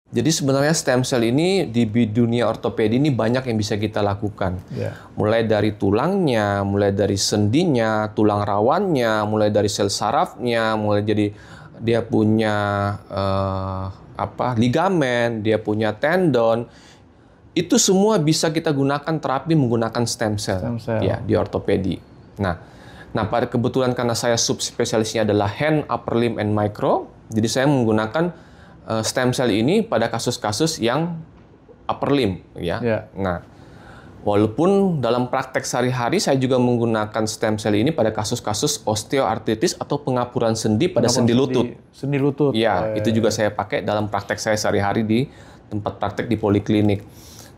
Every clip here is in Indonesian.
Jadi sebenarnya stem cell ini di dunia ortopedi ini banyak yang bisa kita lakukan. Mulai dari tulangnya, mulai dari sendinya, tulang rawannya, mulai dari sel sarafnya, mulai jadi dia punya ligamen, dia punya tendon. Itu semua bisa kita gunakan terapi menggunakan stem cell. Ya, di ortopedi. Nah, pada kebetulan karena saya subspesialisnya adalah hand, upper limb, and micro, jadi saya menggunakan stem cell ini pada kasus-kasus yang upper limb, ya. Nah, walaupun dalam praktek sehari-hari saya juga menggunakan stem cell ini pada kasus-kasus osteoartritis atau pengapuran sendi pada sendi lutut. Sendi lutut. Ya, itu juga saya pakai dalam praktek saya sehari-hari di tempat praktek di poliklinik.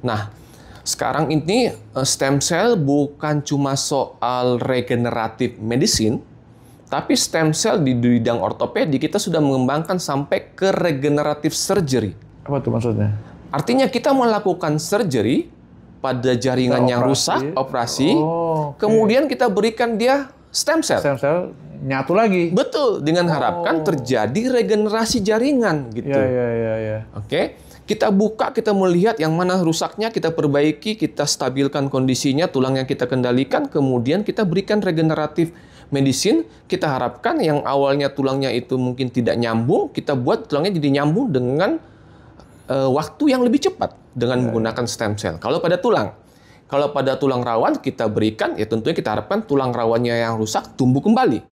Nah, sekarang ini stem cell bukan cuma soal regeneratif medicine, tapi stem cell di bidang ortopedi kita sudah mengembangkan sampai ke regeneratif surgery. Apa tuh maksudnya? Artinya kita melakukan surgery pada jaringan yang rusak, operasi, kemudian kita berikan dia stem cell. Stem cell nyatu lagi. Betul, dengan harapkan terjadi regenerasi jaringan gitu. Oke. Kita buka, kita melihat yang mana rusaknya, kita perbaiki, kita stabilkan kondisinya, tulang yang kita kendalikan, kemudian kita berikan regeneratif medicine. Kita harapkan yang awalnya tulangnya itu mungkin tidak nyambung, kita buat tulangnya jadi nyambung dengan waktu yang lebih cepat dengan menggunakan stem cell. Kalau pada tulang rawan kita berikan, ya tentunya kita harapkan tulang rawannya yang rusak tumbuh kembali.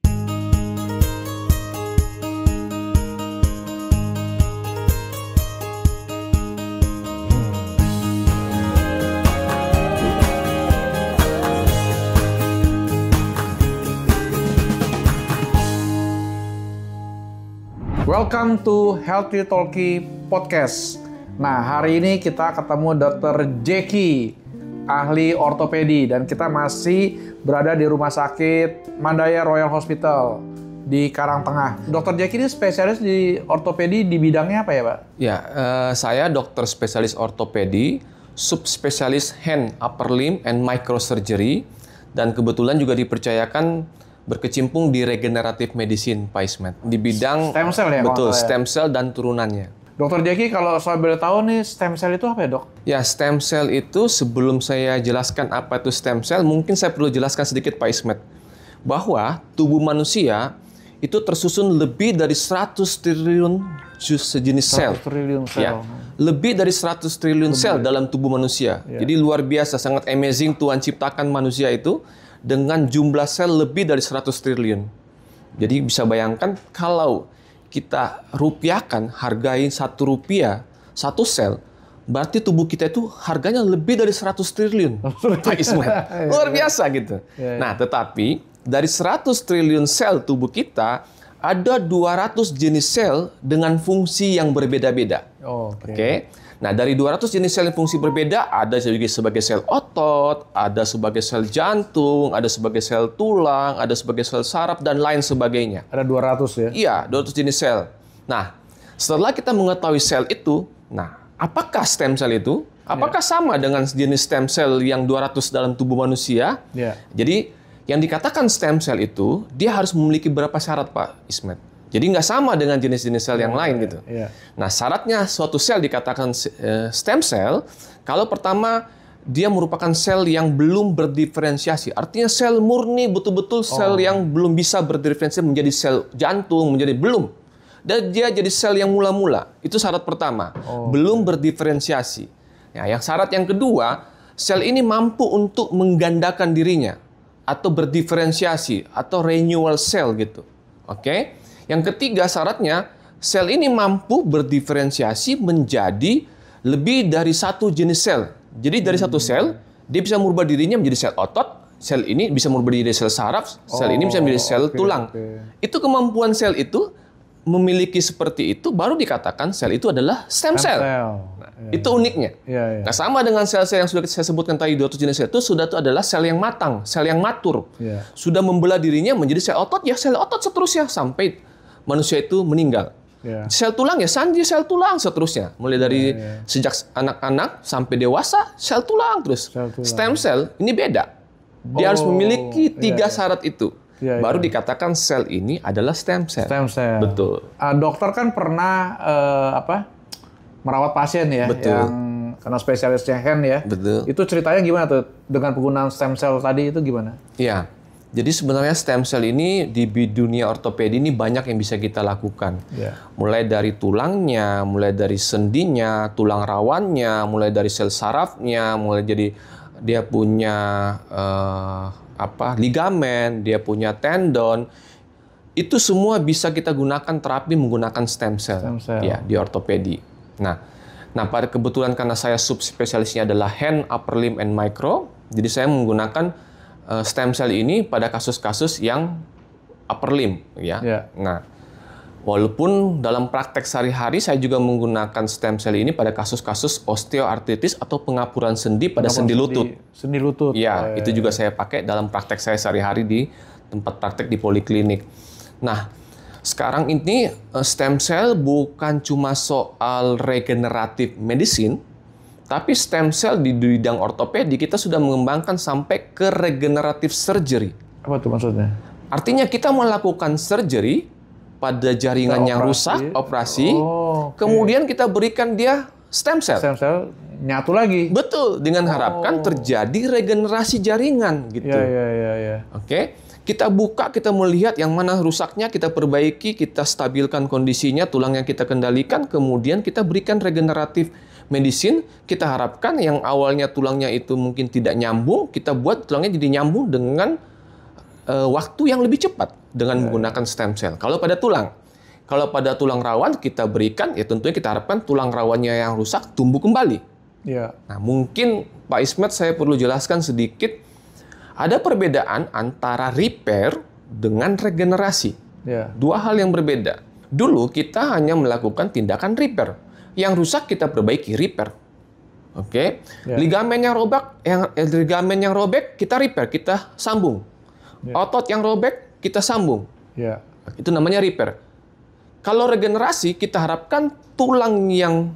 Welcome to Healthy Talkie Podcast. Nah, hari ini kita ketemu Dr. Jeki, ahli ortopedi, dan kita masih berada di Rumah Sakit Mandaya Royal Hospital di Karangtengah. Dr. Jeki ini spesialis di ortopedi di bidangnya apa ya, Pak? Ya, saya dokter spesialis ortopedi, subspesialis hand, upper limb, and microsurgery, dan kebetulan juga dipercayakan berkecimpung di regeneratif medicine, Pak Ismet. Di bidang stem cell ya? Betul, stem cell dan turunannya. Dokter Jeki, kalau saya boleh tahu nih, stem cell itu apa ya, Dok? Ya, stem cell itu sebelum saya jelaskan apa itu stem cell, mungkin saya perlu jelaskan sedikit, Pak Ismet. Bahwa tubuh manusia itu tersusun lebih dari 100 triliun sejenis sel. 100 triliun sel. Ya, lebih dari 100 triliun sel dalam tubuh manusia. Jadi luar biasa, sangat amazing Tuhan ciptakan manusia itu dengan jumlah sel lebih dari 100 triliun. Jadi bisa bayangkan kalau kita rupiahkan, hargai Rp1, 1 sel, berarti tubuh kita itu harganya lebih dari 100 triliun. Pak Ismet. Luar biasa gitu. Nah, tetapi dari 100 triliun sel tubuh kita, ada 200 jenis sel dengan fungsi yang berbeda-beda. Oke. Nah, dari 200 jenis sel yang fungsi berbeda, ada sebagai sel otot, ada sebagai sel jantung, ada sebagai sel tulang, ada sebagai sel saraf, dan lain sebagainya. Ada 200 ya? Iya, 200 jenis sel. Nah, setelah kita mengetahui sel itu, apakah stem cell itu? Apakah sama dengan jenis stem cell yang 200 dalam tubuh manusia? Jadi, yang dikatakan stem cell itu, dia harus memiliki berapa syarat, Pak Ismet? Jadi nggak sama dengan jenis-jenis sel yang lain gitu. Nah, syaratnya suatu sel dikatakan stem cell kalau pertama dia merupakan sel yang belum berdiferensiasi. Artinya sel murni betul-betul sel yang belum bisa berdiferensiasi menjadi sel jantung, menjadi belum. Dan dia jadi sel yang mula-mula. Itu syarat pertama. Belum berdiferensiasi. Nah, yang syarat yang kedua, sel ini mampu untuk menggandakan dirinya atau berdiferensiasi atau renewal cell gitu. Oke? Yang ketiga syaratnya, sel ini mampu berdiferensiasi menjadi lebih dari satu jenis sel. Jadi dari satu sel, dia bisa merubah dirinya menjadi sel otot, sel ini bisa merubah diri sel saraf, sel ini bisa menjadi sel tulang. Itu kemampuan sel itu memiliki seperti itu, baru dikatakan sel itu adalah stem cell. Itu uniknya. Nah, sama dengan sel-sel yang sudah saya sebutkan tadi, 200 jenis sel itu sudah itu adalah sel yang matang, sel yang matur. Sudah membelah dirinya menjadi sel otot, ya sel otot seterusnya sampai manusia itu meninggal. Sel tulang ya sanji sel tulang seterusnya. Mulai dari sejak anak-anak sampai dewasa sel tulang terus. Stem cell ini beda. Dia harus memiliki 3 syarat itu. Baru dikatakan sel ini adalah stem cell. Stem cell. Betul. Dokter kan pernah merawat pasien ya, Betul. yang karena spesialisnya hand ya. Betul. Itu ceritanya gimana tuh dengan penggunaan stem cell tadi itu gimana? Iya. Jadi sebenarnya stem cell ini di dunia ortopedi ini banyak yang bisa kita lakukan. Ya. Mulai dari tulangnya, mulai dari sendinya, tulang rawannya, mulai dari sel sarafnya, mulai jadi dia punya ligamen, dia punya tendon. Itu semua bisa kita gunakan terapi menggunakan stem cell. Ya, di ortopedi. Nah, pada kebetulan karena saya subspesialisnya adalah hand, upper limb, and micro, jadi saya menggunakan stem cell ini pada kasus-kasus yang upper limb, ya. Nah, walaupun dalam praktek sehari-hari saya juga menggunakan stem cell ini pada kasus-kasus osteoartritis atau pengapuran sendi pada sendi lutut. Sendi lutut. Ya, itu juga saya pakai dalam praktek saya sehari-hari di tempat praktek di poliklinik. Nah, sekarang ini stem cell bukan cuma soal regeneratif medicine, tapi stem cell di bidang ortopedi kita sudah mengembangkan sampai ke regeneratif surgery. Apa tuh maksudnya? Artinya kita melakukan surgery pada jaringan yang rusak, operasi, kemudian kita berikan dia stem cell. Stem cell nyatu lagi. Betul, dengan harapkan terjadi regenerasi jaringan gitu. Ya. Oke. Kita buka, kita melihat yang mana rusaknya, kita perbaiki, kita stabilkan kondisinya, tulang yang kita kendalikan, kemudian kita berikan regeneratif medicine. Kita harapkan yang awalnya tulangnya itu mungkin tidak nyambung, kita buat tulangnya jadi nyambung dengan waktu yang lebih cepat dengan menggunakan stem cell. Kalau pada tulang rawan kita berikan, ya tentunya kita harapkan tulang rawannya yang rusak tumbuh kembali. Ya. Nah, mungkin Pak Ismet saya perlu jelaskan sedikit, ada perbedaan antara repair dengan regenerasi. Ya. Dua hal yang berbeda. Dulu kita hanya melakukan tindakan repair. Yang rusak kita perbaiki, repair. Oke. Ya. Ligamen yang robek kita repair, kita sambung. Ya. Otot yang robek kita sambung. Ya. Itu namanya repair. Kalau regenerasi kita harapkan tulang yang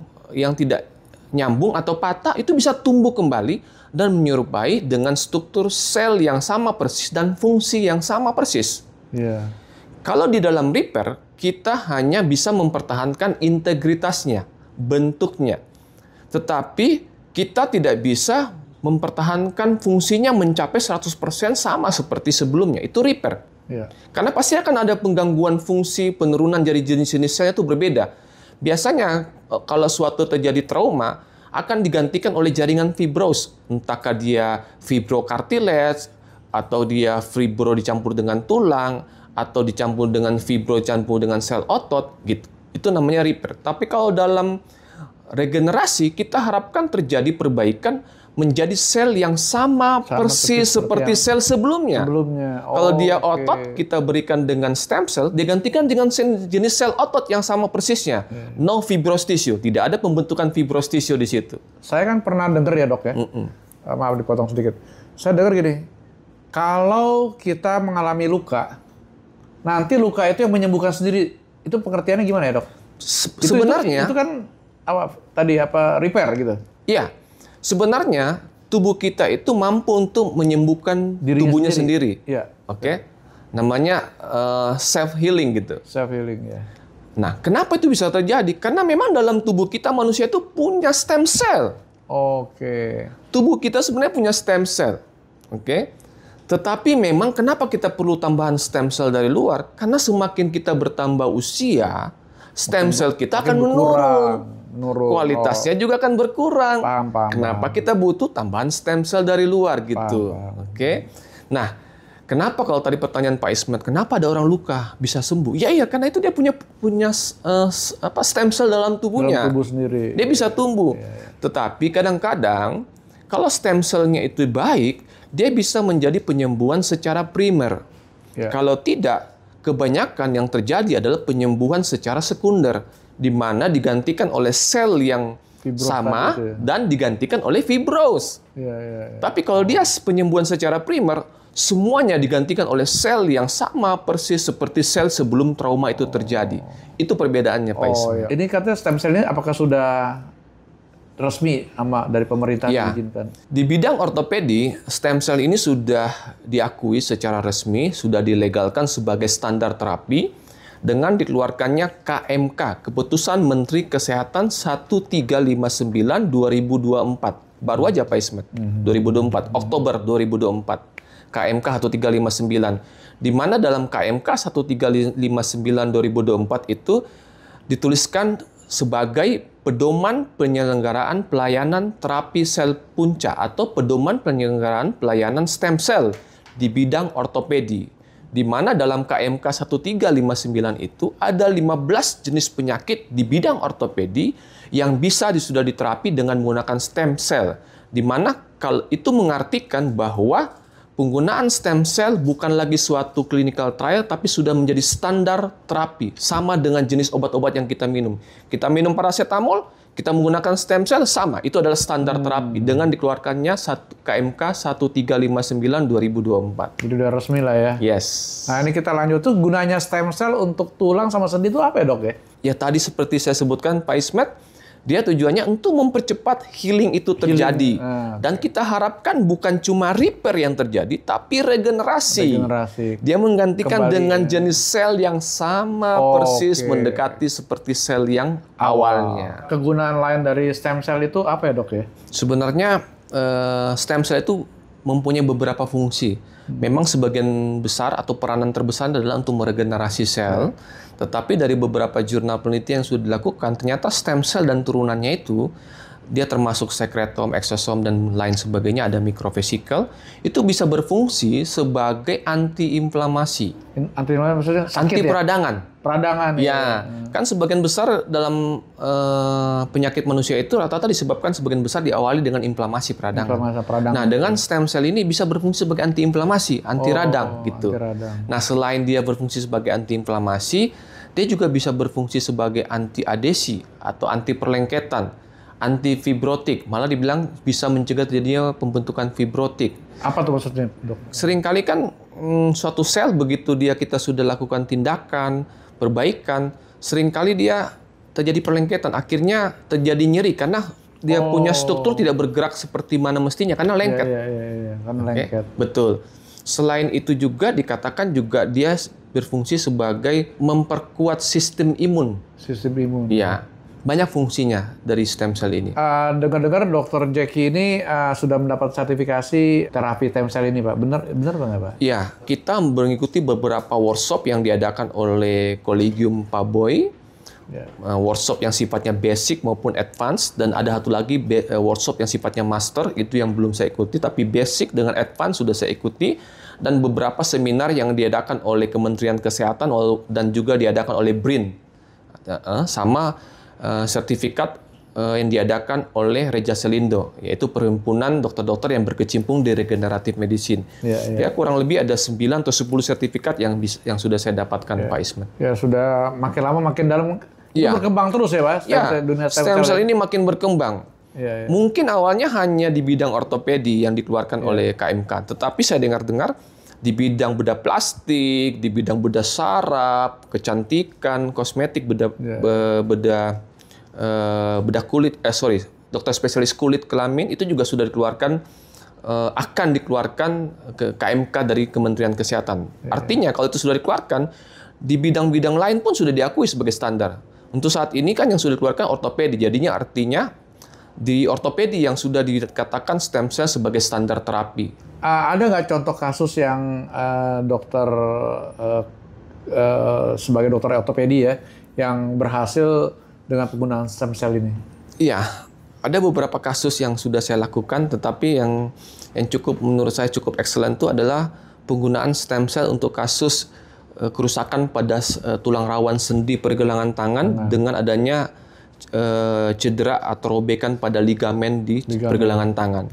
tidak nyambung atau patah itu bisa tumbuh kembali dan menyerupai dengan struktur sel yang sama persis dan fungsi yang sama persis. Ya. Kalau di dalam repair, kita hanya bisa mempertahankan integritasnya, bentuknya. Tetapi kita tidak bisa mempertahankan fungsinya mencapai 100% sama seperti sebelumnya. Itu repair. Ya. Karena pasti akan ada penggangguan fungsi, penurunan dari jenis-jenis selnya itu berbeda. Biasanya kalau suatu terjadi trauma, akan digantikan oleh jaringan fibros. Entahkah dia fibrokartilage, atau dia fibro dicampur dengan tulang, atau dicampur dengan fibro dicampur dengan sel otot, gitu. Itu namanya repair. Tapi kalau dalam regenerasi, kita harapkan terjadi perbaikan menjadi sel yang sama persis seperti sel sebelumnya. Kalau dia otot, kita berikan dengan stem cell, digantikan dengan jenis sel otot yang sama persisnya. No fibrous tissue, tidak ada pembentukan fibrous tissue di situ. Saya kan pernah dengar ya dok ya, maaf dipotong sedikit. Saya dengar gini, kalau kita mengalami luka, nanti luka itu yang menyembuhkan sendiri. Itu pengertiannya gimana ya dok? Sebenarnya itu kan repair gitu. Iya. Sebenarnya tubuh kita itu mampu untuk menyembuhkan tubuhnya sendiri. Ya. Oke. Namanya self healing gitu. Self healing ya. Nah, kenapa itu bisa terjadi? Karena memang dalam tubuh kita manusia itu punya stem cell. Oke. Tubuh kita sebenarnya punya stem cell. Oke. Tetapi memang kenapa kita perlu tambahan stem cell dari luar? Karena semakin kita bertambah usia, stem cell kita akan menurun. Kualitasnya juga akan berkurang. Kenapa kita butuh tambahan stem cell dari luar gitu. Oke. Nah, kenapa kalau tadi pertanyaan Pak Ismet, kenapa ada orang luka bisa sembuh? Iya, karena itu dia punya stem cell dalam tubuhnya. Dalam tubuh sendiri. Dia bisa tumbuh. Tetapi kadang-kadang kalau stem cell-nya itu baik, dia bisa menjadi penyembuhan secara primer. Kalau tidak, kebanyakan yang terjadi adalah penyembuhan secara sekunder, di mana digantikan oleh sel yang sama dan digantikan oleh fibros. Tapi kalau dia penyembuhan secara primer, semuanya digantikan oleh sel yang sama persis seperti sel sebelum trauma itu terjadi. Itu perbedaannya, Pak Ismet. Ini katanya stem cell ini apakah sudah resmi dari pemerintah diizinkan? Di bidang ortopedi, stem cell ini sudah diakui secara resmi, sudah dilegalkan sebagai standar terapi. dengan dikeluarkannya KMK, Keputusan Menteri Kesehatan 1359 2024. Baru aja Pak Ismet, 2024, Oktober 2024. KMK 1359. Di mana dalam KMK 1359 2024 itu dituliskan sebagai pedoman penyelenggaraan pelayanan terapi sel punca atau pedoman penyelenggaraan pelayanan stem cell di bidang ortopedi. Di mana dalam KMK 1359 itu ada 15 jenis penyakit di bidang ortopedi yang bisa sudah diterapi dengan menggunakan stem cell. Di mana itu mengartikan bahwa penggunaan stem cell bukan lagi suatu clinical trial, tapi sudah menjadi standar terapi. Sama dengan jenis obat-obat yang kita minum. Kita minum paracetamol, kita menggunakan stem cell, sama. Itu adalah standar terapi dengan dikeluarkannya KMK 1359 2024. Jadi udah resmi lah ya. Yes. Nah ini kita lanjut tuh, gunanya stem cell untuk tulang sama sendi itu apa ya dok ya? Ya tadi seperti saya sebutkan Pak Ismet, dia tujuannya untuk mempercepat healing itu terjadi. Dan kita harapkan bukan cuma repair yang terjadi, tapi regenerasi. Dia menggantikan dengan jenis sel yang sama persis mendekati seperti sel yang awalnya. Kegunaan lain dari stem cell itu apa ya dok ya? Sebenarnya stem cell itu mempunyai beberapa fungsi. Memang sebagian besar atau peranan terbesar adalah untuk meregenerasi sel. Tetapi dari beberapa jurnal penelitian yang sudah dilakukan, ternyata stem cell dan turunannya itu, dia termasuk sekretom, eksosom, dan lain sebagainya, ada mikrovesikel, itu bisa berfungsi sebagai anti-inflamasi. Anti-inflamasi maksudnya sakit anti-peradangan. Ya? Peradangan. Ya, kan sebagian besar dalam penyakit manusia itu rata-rata disebabkan sebagian besar diawali dengan inflamasi peradangan. Nah, dengan stem cell ini bisa berfungsi sebagai anti-inflamasi, anti-radang gitu. Anti-radang. Nah, selain dia berfungsi sebagai anti-inflamasi, dia juga bisa berfungsi sebagai anti-adesi atau anti-perlengketan, anti-fibrotik. Malah dibilang bisa mencegah terjadinya pembentukan fibrotik. Apa tuh maksudnya, dok? Seringkali kan suatu sel begitu kita sudah lakukan tindakan, perbaikan, seringkali dia terjadi perlengketan. Akhirnya terjadi nyeri karena dia punya struktur tidak bergerak seperti mana mestinya karena lengket. Iya, karena lengket. Betul. Selain itu juga dikatakan juga dia berfungsi sebagai memperkuat sistem imun. Sistem imun. Iya. Banyak fungsinya dari stem cell ini. Dengar-dengar Dr. Jackie ini sudah mendapat sertifikasi terapi stem cell ini, Pak. Benar nggak, Pak? Iya, kita mengikuti beberapa workshop yang diadakan oleh Collegium Paboy. Workshop yang sifatnya basic maupun advance, dan ada satu lagi workshop yang sifatnya master, itu yang belum saya ikuti, tapi basic dengan advance sudah saya ikuti, dan beberapa seminar yang diadakan oleh Kementerian Kesehatan dan juga diadakan oleh BRIN, sama sertifikat yang diadakan oleh Reja Selindo, yaitu Perhimpunan Dokter-Dokter yang berkecimpung di regeneratif medicine. Ya, kurang lebih ada 9 atau 10 sertifikat yang sudah saya dapatkan, Pak Ismet. Ya, sudah makin lama makin dalam. Berkembang terus ya, Pak? Dunia stem cell ini makin berkembang. Mungkin awalnya hanya di bidang ortopedi yang dikeluarkan oleh KMK, tetapi saya dengar-dengar di bidang bedah plastik, di bidang bedah saraf, kecantikan, kosmetik, bedah kulit, dokter spesialis kulit kelamin itu juga sudah dikeluarkan, akan dikeluarkan ke KMK dari Kementerian Kesehatan. Artinya kalau itu sudah dikeluarkan, di bidang-bidang lain pun sudah diakui sebagai standar. Untuk saat ini kan yang sudah dikeluarkan ortopedi, jadinya artinya di ortopedi yang sudah dikatakan stem cell sebagai standar terapi. Ada nggak contoh kasus yang dokter sebagai dokter ortopedi ya yang berhasil dengan penggunaan stem cell ini? Iya, ada beberapa kasus yang sudah saya lakukan, tetapi yang cukup menurut saya cukup excellent itu adalah penggunaan stem cell untuk kasus kerusakan pada tulang rawan sendi pergelangan tangan dengan adanya cedera atau robekan pada ligamen di pergelangan tangan.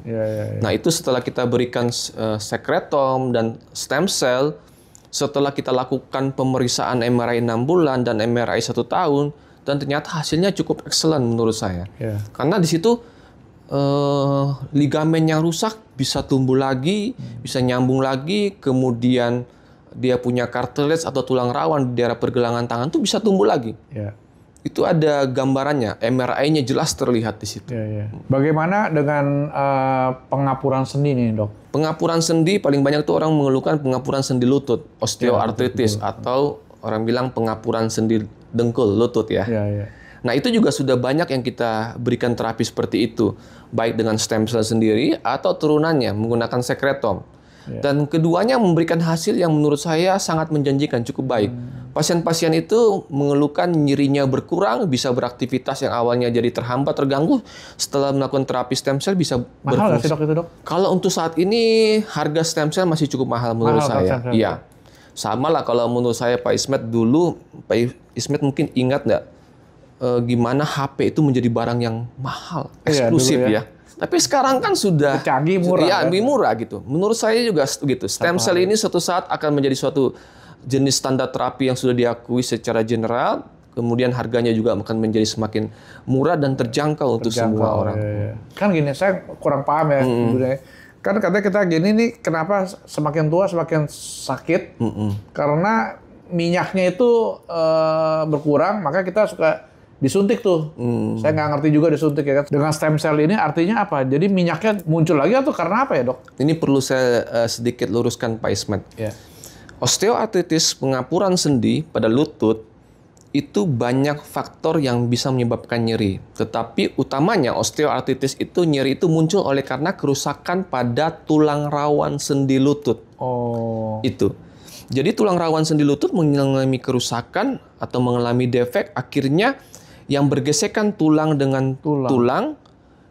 Nah, itu setelah kita berikan sekretom dan stem cell, setelah kita lakukan pemeriksaan MRI 6 bulan dan MRI 1 tahun, dan ternyata hasilnya cukup excellent menurut saya. Karena di situ ligamen yang rusak bisa tumbuh lagi, bisa nyambung lagi, kemudian dia punya cartilage atau tulang rawan di daerah pergelangan tangan itu bisa tumbuh lagi. Itu ada gambarannya, MRI-nya jelas terlihat di situ. Bagaimana dengan pengapuran sendi nih, dok? Pengapuran sendi paling banyak tuh orang mengeluhkan pengapuran sendi lutut, osteoartritis atau orang bilang pengapuran sendi dengkul, lutut ya. Nah, itu juga sudah banyak yang kita berikan terapi seperti itu, baik dengan stem cell sendiri atau turunannya menggunakan sekretom. Dan keduanya memberikan hasil yang menurut saya sangat menjanjikan, cukup baik. Pasien-pasien itu mengeluhkan nyerinya berkurang, bisa beraktivitas yang awalnya jadi terhambat, terganggu, setelah melakukan terapi stem cell bisa berfungsi. Mahal nggak sih dok itu dok? Kalau untuk saat ini harga stem cell masih cukup mahal menurut saya. Iya, sama lah kalau menurut saya Pak Ismet dulu, Pak Ismet mungkin ingat nggak gimana HP itu menjadi barang yang mahal, eksklusif ya. Tapi sekarang kan sudah canggih, murah. Ya, lebih murah gitu. Menurut saya juga begitu. Stem cell ini suatu saat akan menjadi suatu jenis standar terapi yang sudah diakui secara general. Kemudian harganya juga akan menjadi semakin murah dan terjangkau untuk semua orang. Kan gini, saya kurang paham ya. Kan katanya kita gini nih, kenapa semakin tua semakin sakit? Karena minyaknya itu berkurang, maka kita suka disuntik tuh. Saya nggak ngerti juga disuntik ya kan. Dengan stem cell ini artinya apa? Jadi minyaknya muncul lagi atau karena apa ya dok? Ini perlu saya sedikit luruskan Pak Ismet. Osteoartritis, pengapuran sendi pada lutut, itu banyak faktor yang bisa menyebabkan nyeri. Tetapi utamanya osteoartritis itu nyeri itu muncul oleh karena kerusakan pada tulang rawan sendi lutut. Itu. Jadi tulang rawan sendi lutut mengalami kerusakan atau mengalami defek, akhirnya yang bergesekan tulang dengan tulang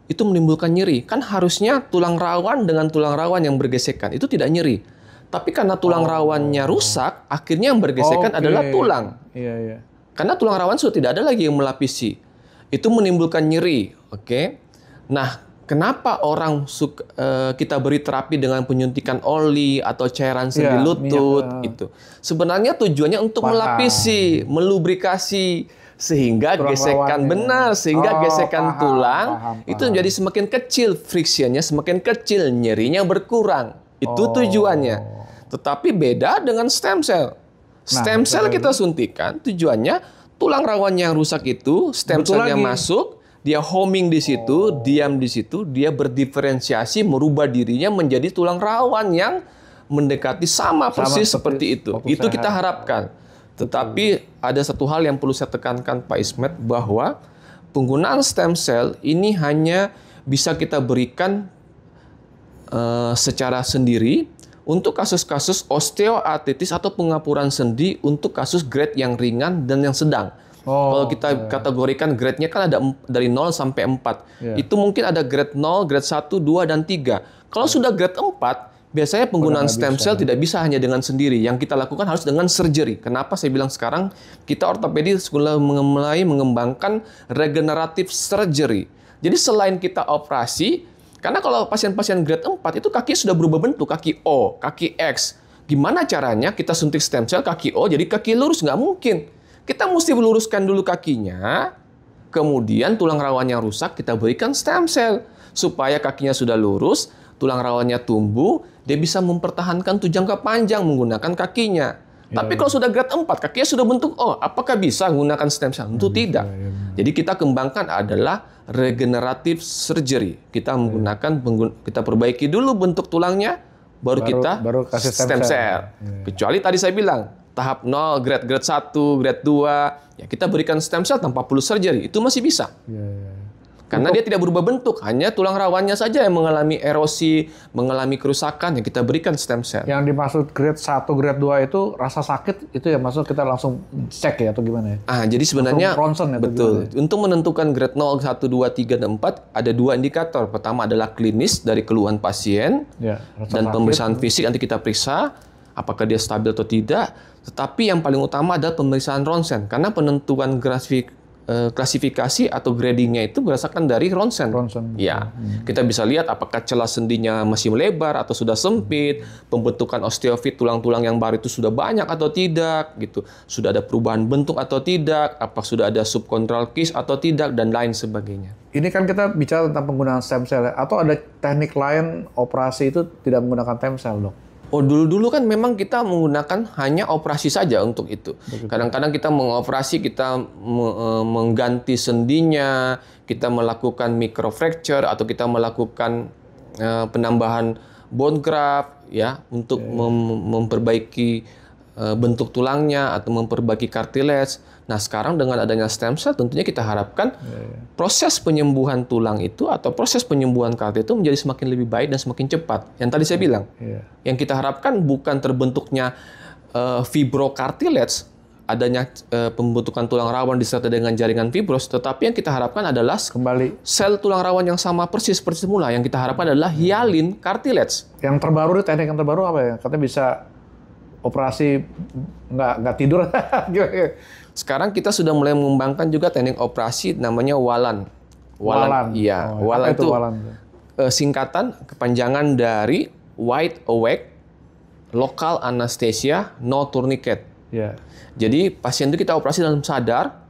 itu menimbulkan nyeri. Kan harusnya tulang rawan dengan tulang rawan yang bergesekan itu tidak nyeri. Tapi karena tulang rawannya rusak, akhirnya yang bergesekan adalah tulang. Karena tulang rawan sudah tidak ada lagi yang melapisi. Itu menimbulkan nyeri. Nah, kenapa orang kita beri terapi dengan penyuntikan oli atau cairan sendi lutut itu? Sebenarnya tujuannya untuk melapisi, melubrikasi sehingga gesekan benar, sehingga gesekan tulang itu menjadi semakin kecil, frictionnya semakin kecil, nyerinya berkurang. Itu tujuannya. Tetapi beda dengan stem cell. Stem cell kita suntikan, tujuannya tulang rawannya yang rusak itu, stem cell-nya masuk, dia homing di situ, diam di situ, dia berdiferensiasi, merubah dirinya menjadi tulang rawan yang mendekati sama persis seperti itu. Itu kita harapkan. Tetapi ada satu hal yang perlu saya tekankan Pak Ismet, bahwa penggunaan stem cell ini hanya bisa kita berikan secara sendiri untuk kasus-kasus osteoartritis atau pengapuran sendi untuk kasus grade yang ringan dan yang sedang. Kalau kita kategorikan grade-nya kan ada dari 0 sampai 4. Itu mungkin ada grade 0, grade 1, 2, dan 3. Kalau sudah grade 4, biasanya penggunaan stem cell tidak bisa hanya dengan sendiri. Yang kita lakukan harus dengan surgery. Kenapa saya bilang sekarang kita ortopedi mulai mengembangkan regenerative surgery. Jadi selain kita operasi, karena kalau pasien-pasien grade 4 itu kaki sudah berubah bentuk, kaki O, kaki X. Gimana caranya kita suntik stem cell kaki O jadi kaki lurus? Nggak mungkin. Kita mesti meluruskan dulu kakinya, kemudian tulang rawan yang rusak kita berikan stem cell supaya kakinya sudah lurus, tulang rawannya tumbuh, dia bisa mempertahankan tuh jangka panjang menggunakan kakinya. Tapi kalau sudah grade 4, kakinya sudah bentuk O, apakah bisa menggunakan stem cell? Tentu tidak. Jadi kita kembangkan adalah regenerative surgery. Kita menggunakan, kita perbaiki dulu bentuk tulangnya, baru kita kasih stem cell. Kecuali tadi saya bilang, tahap 0, grade 1, grade 2, ya kita berikan stem cell tanpa perlu surgery. Itu masih bisa. Karena dia tidak berubah bentuk, hanya tulang rawannya saja yang mengalami erosi, mengalami kerusakan, yang kita berikan stem cell. Yang dimaksud grade 1, grade 2 itu rasa sakit, itu ya maksud kita langsung cek ya atau gimana ya? Jadi sebenarnya ronsen, betul. Ya? Untuk menentukan grade 0, 1, 2, 3, dan 4, ada 2 indikator. Pertama adalah klinis dari keluhan pasien, dan pemeriksaan fisik nanti kita periksa apakah dia stabil atau tidak. Tetapi yang paling utama adalah pemeriksaan ronsen, karena penentuan klasifikasi atau gradingnya itu berdasarkan dari ronsen. Ya, kita bisa lihat apakah celah sendinya masih melebar atau sudah sempit, pembentukan osteofit tulang-tulang yang baru itu sudah banyak atau tidak, gitu. Sudah ada perubahan bentuk atau tidak, apa sudah ada subchondral kyst atau tidak, dan lain sebagainya. Ini kan kita bicara tentang penggunaan stem cell, atau ada teknik lain operasi itu tidak menggunakan stem cell, dok? Dulu kan memang kita menggunakan hanya operasi saja untuk itu. Kadang-kadang kita mengoperasi, kita mengganti sendinya, kita melakukan microfracture atau kita melakukan penambahan bone graft ya untuk memperbaiki bentuk tulangnya atau memperbaiki cartilage. Nah, sekarang dengan adanya stem cell tentunya kita harapkan proses penyembuhan tulang itu atau proses penyembuhan cartilage itu menjadi semakin lebih baik dan semakin cepat. Yang tadi saya bilang, yang kita harapkan bukan terbentuknya fibrocartilage, adanya pembentukan tulang rawan disertai dengan jaringan fibros, tetapi yang kita harapkan adalah kembali sel tulang rawan yang sama persis seperti semula. Yang kita harapkan adalah hyalin cartilage. Yang terbaru, teknik yang terbaru apa ya? Katanya bisa operasi nggak tidur. Sekarang kita sudah mulai mengembangkan juga teknik operasi namanya WALAN. Iya, WALAN itu singkatan kepanjangan dari Wide Awake Local Anesthesia No Tourniquet. Jadi pasien itu kita operasi dalam sadar,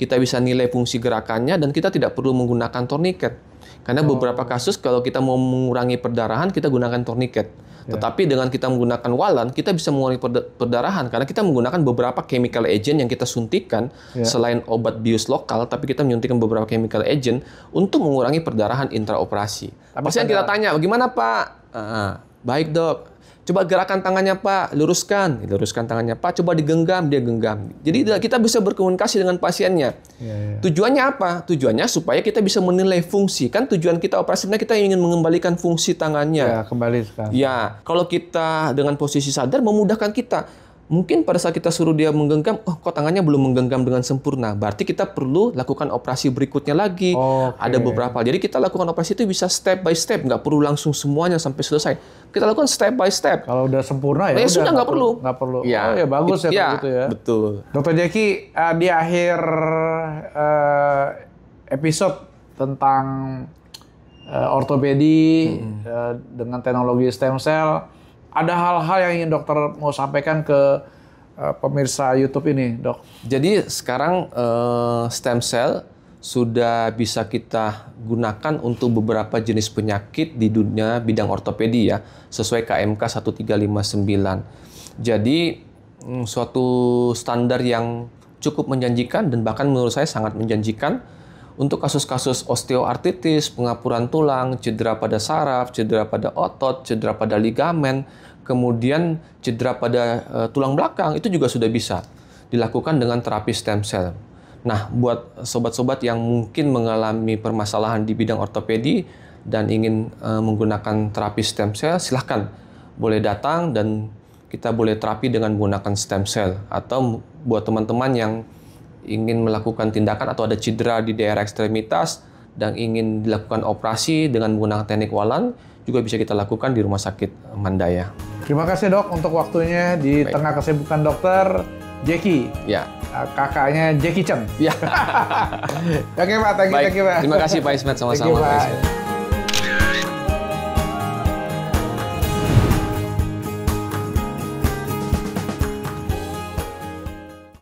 kita bisa nilai fungsi gerakannya dan kita tidak perlu menggunakan tourniquet. Karena beberapa kasus kalau kita mau mengurangi perdarahan kita gunakan tourniquet. Tetapi dengan kita menggunakan WALAN, kita bisa mengurangi perdarahan karena kita menggunakan beberapa chemical agent yang kita suntikan selain obat bius lokal, tapi kita menyuntikkan beberapa chemical agent untuk mengurangi perdarahan intraoperasi. Pasien kita tanya, bagaimana Pak? Baik dok. Coba gerakan tangannya Pak, luruskan tangannya Pak, coba digenggam, dia genggam. Jadi kita bisa berkomunikasi dengan pasiennya. Tujuannya apa? Tujuannya supaya kita bisa menilai fungsi. Kan tujuan kita operasi sebenarnya kita ingin mengembalikan fungsi tangannya. Kembalikan. Kalau kita dengan posisi sadar memudahkan kita. Mungkin pada saat kita suruh dia menggenggam, kok tangannya belum menggenggam dengan sempurna. Berarti kita perlu lakukan operasi berikutnya lagi. Ada beberapa. Jadi kita lakukan operasi itu bisa step by step, nggak perlu langsung semuanya sampai selesai. Kita lakukan step by step. Kalau udah sempurna ya sudah nggak perlu. Nggak perlu. Ya bagus ya gitu ya. Betul. Dr. Jackie, di akhir episode tentang ortopedi dengan teknologi stem cell, ada hal-hal yang ingin dokter mau sampaikan ke pemirsa YouTube ini, dok? Jadi sekarang stem cell sudah bisa kita gunakan untuk beberapa jenis penyakit di dunia bidang ortopedi ya, sesuai KMK 1359. Jadi suatu standar yang cukup menjanjikan dan bahkan menurut saya sangat menjanjikan untuk kasus-kasus osteoartritis, pengapuran tulang, cedera pada saraf, cedera pada otot, cedera pada ligamen, kemudian cedera pada tulang belakang, itu juga sudah bisa dilakukan dengan terapi stem cell. Nah, buat sobat-sobat yang mungkin mengalami permasalahan di bidang ortopedi dan ingin menggunakan terapi stem cell, silahkan boleh datang dan kita boleh terapi dengan menggunakan stem cell. Atau buat teman-teman yang ingin melakukan tindakan atau ada cedera di daerah ekstremitas dan ingin dilakukan operasi dengan menggunakan teknik WALAN, juga bisa kita lakukan di Rumah Sakit Mandaya. Terima kasih dok untuk waktunya di tengah kesibukan dokter. Jackie, kakaknya Jackie Chan. Ya. Oke Pak, thank you Pak. Terima kasih Pak Ismet, sama-sama.